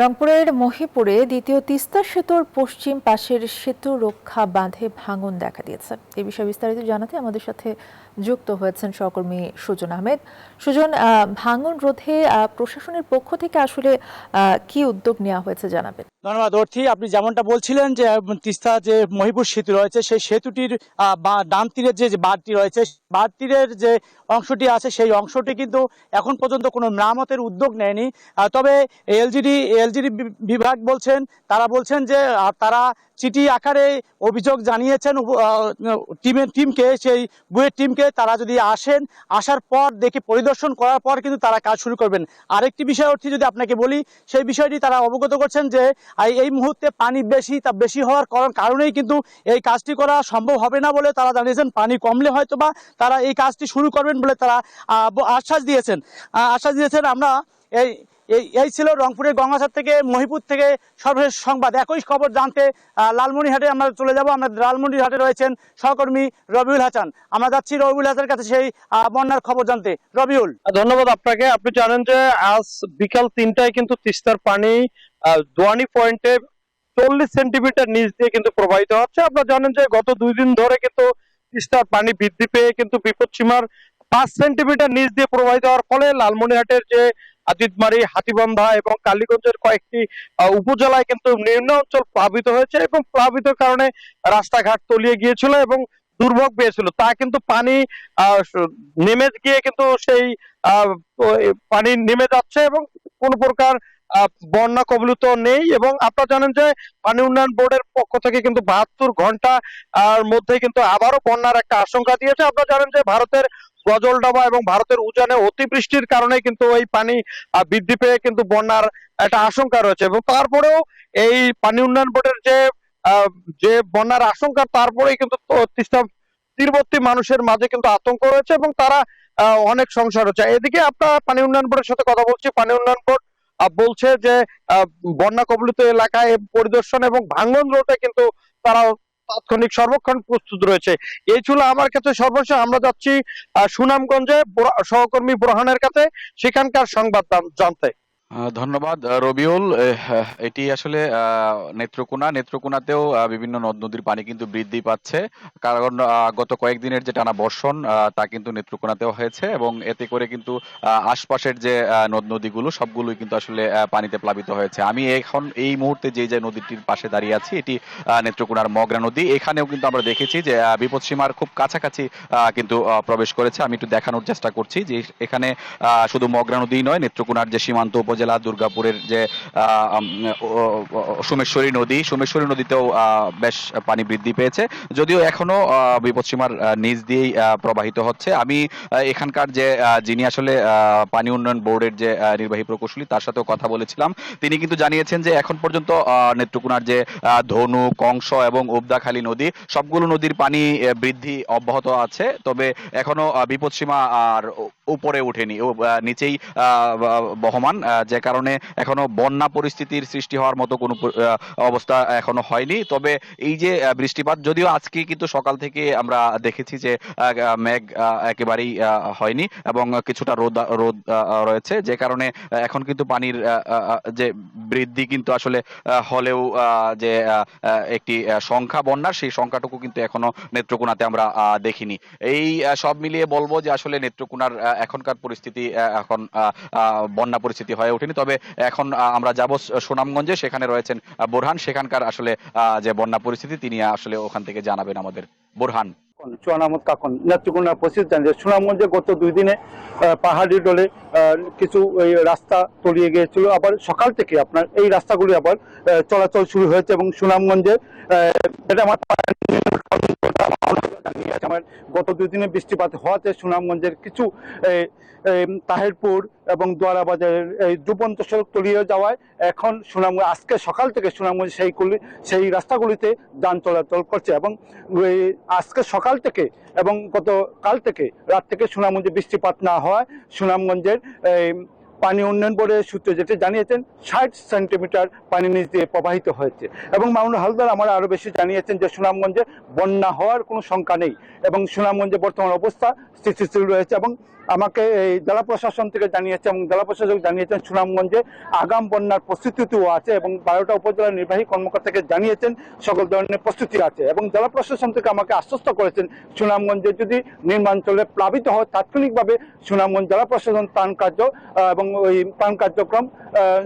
রংপুরের মহিপুরে দ্বিতীয় তিস্তা সেতুর পশ্চিম পাশের সেতু রক্ষা বাঁধে ভাঙন দেখা দিয়েছে। এ বিষয়ে বিস্তারিত জানাতে আমাদের সাথে যুক্ত হয়েছেন সহকর্মী সুজন আহমেদ। সুজন, ভাঙন রোধে প্রশাসনের পক্ষ থেকে আসলে কি উদ্যোগ নেওয়া হয়েছে জানাবেন? ধন্যবাদ অর্থী। আপনি যেমনটা বলছিলেন যে তিস্তা যে মহিপুর সেতু রয়েছে সেই সেতুটির ডান তীরের যে বাঁধটি রয়েছে, বাঁধ তীরের যে অংশটি আছে সেই অংশটি কিন্তু এখন পর্যন্ত কোনো মেরামতের উদ্যোগ নেয়নি। তবে এলজিডি বিভাগ বলছেন, তারা বলছেন যে তারা চিঠি আকারে অভিযোগ জানিয়েছেন টিমকে, সেই বুয়েট টিমকে। তারা যদি আসার পর দেখে পরিদর্শন করার পর কিন্তু তারা কাজ শুরু করবেন। আরেকটি বিষয় অর্থী যদি আপনাকে বলি, সেই বিষয়টি তারা অবগত করছেন যে এই মুহূর্তে পানি বেশি হওয়ার কারণেই কিন্তু এই কাজটি করা সম্ভব হবে না বলে তারা জানিয়েছেন। পানি কমলে হয়তোবা তারা এই কাজটি শুরু করবেন বলে তারা আশ্বাস দিয়েছেন। আমরা এই এই ছিল রংপুরের গঙ্গাসার থেকে, মহিপুর থেকে সর্বশেষ সংবাদ। একই খবর জানতে লালমনিরহাটে আমরা চলে যাব। আমরা লালমনিরহাটে রয়েছেন সহকর্মী রবিউল হাসান। আমরা যাচ্ছি রবিউল হাসানের কাছে সেই বন্যার খবর জানতে। রবিউল, ধন্যবাদ আপনাকে। আপনি জানেন যে আজ বিকাল 3টায় কিন্তু তিস্তার পানি দোয়ানি পয়েন্টে 40 সেন্টিমিটার নিচ দিয়ে কিন্তু প্রবাহিত হচ্ছে। আপনারা জানেন যে গত 2 দিন ধরে কিন্তু তিস্তার পানি বৃদ্ধি পেয়ে কিন্তু বিপদসীমার 5 সেন্টিমিটার নিচ দিয়ে প্রবাহিত হওয়ার ফলে লালমনিরহাটের যে আজিদমারি, হাতীবান্ধা এবং কালীগঞ্জের কয়েকটি উপজেলায় কিন্তু নিম্ন অঞ্চল প্লাবিত হয়েছে এবং প্লাবিত কারণে রাস্তাঘাট তলিয়ে গিয়েছিল এবং দুর্ভোগ পেয়েছিল। তা কিন্তু পানি নেমে গিয়ে কিন্তু সেই পানি নেমে যাচ্ছে এবং কোন প্রকার বন্যা কবলিত নেই। এবং আপনারা জানেন যে পানি উন্নয়ন বোর্ডের পক্ষ থেকে কিন্তু 72 ঘন্টা মধ্যে কিন্তু আবারও বন্যার একটা আশঙ্কা দিয়েছে। আপনারা জানেন যে ভারতের গজলডাবা এবং ভারতের উজানে অতিবৃষ্টির কারণে কিন্তু এই পানি বৃদ্ধি পেয়ে কিন্তু বন্যার একটা আশঙ্কা রয়েছে। এবং তারপরেও এই পানি উন্নয়ন বোর্ডের যে বন্যার আশঙ্কা, তারপরেই কিন্তু তিস্তা তীরবর্তী মানুষের মাঝে কিন্তু আতঙ্ক রয়েছে এবং তারা অনেক সংশয় রয়েছে। এদিকে আপনার পানি উন্নয়ন বোর্ডের সাথে কথা বলছি। পানি উন্নয়ন বোর্ড বলছে যে বন্যা কবলিত এলাকায় পরিদর্শন এবং ভাঙন রোধে কিন্তু তারা তাৎক্ষণিক সর্বক্ষণ প্রস্তুত রয়েছে। এই ছিল আমার কাছে সর্বশেষ। আমরা যাচ্ছি সুনামগঞ্জে সহকর্মী বুরহানের কাছে, সেখানকার সংবাদ জানতে। ধন্যবাদ রবিউল। এটি আসলে নেত্রকোনাতেও বিভিন্ন নদ নদীর পানি কিন্তু বৃদ্ধি পাচ্ছে, কারণ গত কয়েকদিনের যে টানা বর্ষণ তা কিন্তু নেত্রকোনাতেও হয়েছে এবং এতে করে কিন্তু আশপাশের যে নদ নদীগুলো সবগুলোই কিন্তু আসলে পানিতে প্লাবিত হয়েছে। আমি এখন এই মুহূর্তে যে নদীটির পাশে দাঁড়িয়ে আছি, এটি নেত্রকোনার মগরা নদী। এখানেও কিন্তু আমরা দেখেছি যে বিপদসীমার খুব কাছাকাছি কিন্তু প্রবেশ করেছে। আমি একটু দেখানোর চেষ্টা করছি যে এখানে শুধু মগরা নদী নয়, নেত্রকোনার যে সীমান্ত উপজেলা দুর্গাপুরের যে সোমেশ্বরী নদীতেও বেশ পানি বৃদ্ধি পেয়েছে, যদিও এখনো বিপদসীমার নিচ দিয়েই প্রবাহিত হচ্ছে। আমি এখানকার যিনি আসলে পানি উন্নয়ন বোর্ডের যে নির্বাহী প্রকৌশলী, তার সাথেও কথা বলেছিলাম। তিনি কিন্তু জানিয়েছেন যে এখন পর্যন্ত নেত্রকোনার যে ধনু, কংস এবং উবদাখালী নদী, সবগুলো নদীর পানি বৃদ্ধি অব্যাহত আছে, তবে এখনো বিপদসীমা আর উপরে ওঠেনি, নিচেই বহমান, যে কারণে এখনো বন্যা পরিস্থিতির সৃষ্টি হওয়ার মতো কোনো অবস্থা এখনো হয়নি। তবে এই যে বৃষ্টিপাত, যদিও আজকে কিন্তু সকাল থেকে আমরা দেখেছি যে মেঘ একেবারেই হয়নি এবং কিছুটা রোদ রয়েছে, যে কারণে এখন কিন্তু পানির যে বৃদ্ধি কিন্তু আসলে হলেও যে একটি সংখ্যা বন্যার, সেই সংখ্যাটুকু কিন্তু এখনো নেত্রকোনাতে আমরা দেখিনি। এই সব মিলিয়ে বলবো যে আসলে নেত্রকোনার এখনকার পরিস্থিতি এখন বন্যা পরিস্থিতি হয়ে ওঠেনি। তবে এখন আমরা যাব সুনামগঞ্জে, সেখানে রয়েছেন বোরহান। সেখানকার আসলে যে বন্যা পরিস্থিতি তিনি আসলে ওখান থেকে জানাবেন আমাদের। বোরহান। চুয়ানামত কাকন নেত্রকোনা পরিস্থিতি জানছে। সুনামগঞ্জে গত 2 দিনে পাহাড়ি ডলে কিছু রাস্তা তলিয়ে গিয়েছিল, আবার সকাল থেকে আপনার এই রাস্তাগুলি আবার চলাচল শুরু হয়েছে এবং সুনামগঞ্জে এটা আমার আমার গত 2 দিনে বৃষ্টিপাত হওয়াতে সুনামগঞ্জের কিছু তাহিরপুর এবং দোয়ারা বাজারের এই ডুবন্ত সড়ক তলিয়ে যাওয়ায় এখন আজকে সকাল থেকে সুনামগঞ্জ সেই রাস্তাগুলিতে যান চলাচল করছে। এবং আজকে সকাল থেকে এবং গতকাল থেকে রাত থেকে সুনামগঞ্জে বৃষ্টিপাত না হওয়ায় সুনামগঞ্জের পানি উন্নয়ন বোর্ডের সূত্রে যেটি জানিয়েছেন 60 সেন্টিমিটার পানি নিচ দিয়ে প্রবাহিত হয়েছে। এবং মামুনুল হালদার আমার আরো বেশি জানিয়েছেন যে সুনামগঞ্জে বন্যা হওয়ার কোনো শঙ্কা নেই এবং সুনামগঞ্জে বর্তমান অবস্থা স্থিতিশীল রয়েছে এবং আমাকে এই জেলা প্রশাসন থেকে জানিয়েছে এবং জেলা প্রশাসক জানিয়েছেন সুনামগঞ্জে আগাম বন্যার প্রস্তুতিও আছে এবং 12টা উপজেলা নির্বাহী কর্মকর্তাকে জানিয়েছেন সকল ধরনের প্রস্তুতি আছে এবং জেলা প্রশাসন থেকে আমাকে আশ্বস্ত করেছেন সুনামগঞ্জে যদি নিম্নাঞ্চলে প্লাবিত হয় তাৎক্ষণিকভাবে সুনামগঞ্জ জেলা প্রশাসন ত্রাণ কার্য এবং ওই ত্রাণ কার্যক্রম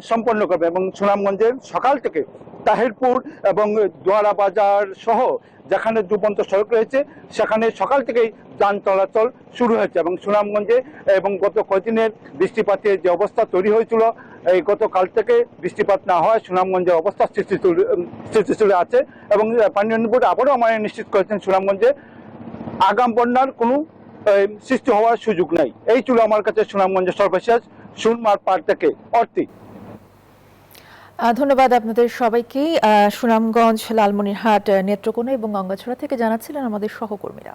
সম্পন্ন করবে এবং সুনামগঞ্জের সকাল থেকে তাহিরপুর এবং দোয়ারা বাজার সহ যেখানে ডুবন্ত সড়ক রয়েছে সেখানে সকাল থেকেই যান চলাচল শুরু হয়েছে এবং সুনামগঞ্জে এবং গত কয়েকদিনের বৃষ্টিপাতের যে অবস্থা তৈরি হয়েছিল এই গতকাল থেকে বৃষ্টিপাত না হয় সুনামগঞ্জের অবস্থা স্থিতিশীল আছে এবং পানি উন্নয়ন বোর্ড আবারও আমাদের নিশ্চিত করেছেন সুনামগঞ্জে আগাম বন্যার কোনো সৃষ্টি হওয়ার সুযোগ নাই। এই ছিল আমার কাছে সুনামগঞ্জের সর্বশেষ সুনমার পাড় থেকে অর্থী। ধন্যবাদ আপনাদের সবাইকে। সুনামগঞ্জ, লালমনিরহাট, নেত্রকোনা এবং গঙ্গাছড়া থেকে জানাচ্ছিলেন আমাদের সহকর্মীরা।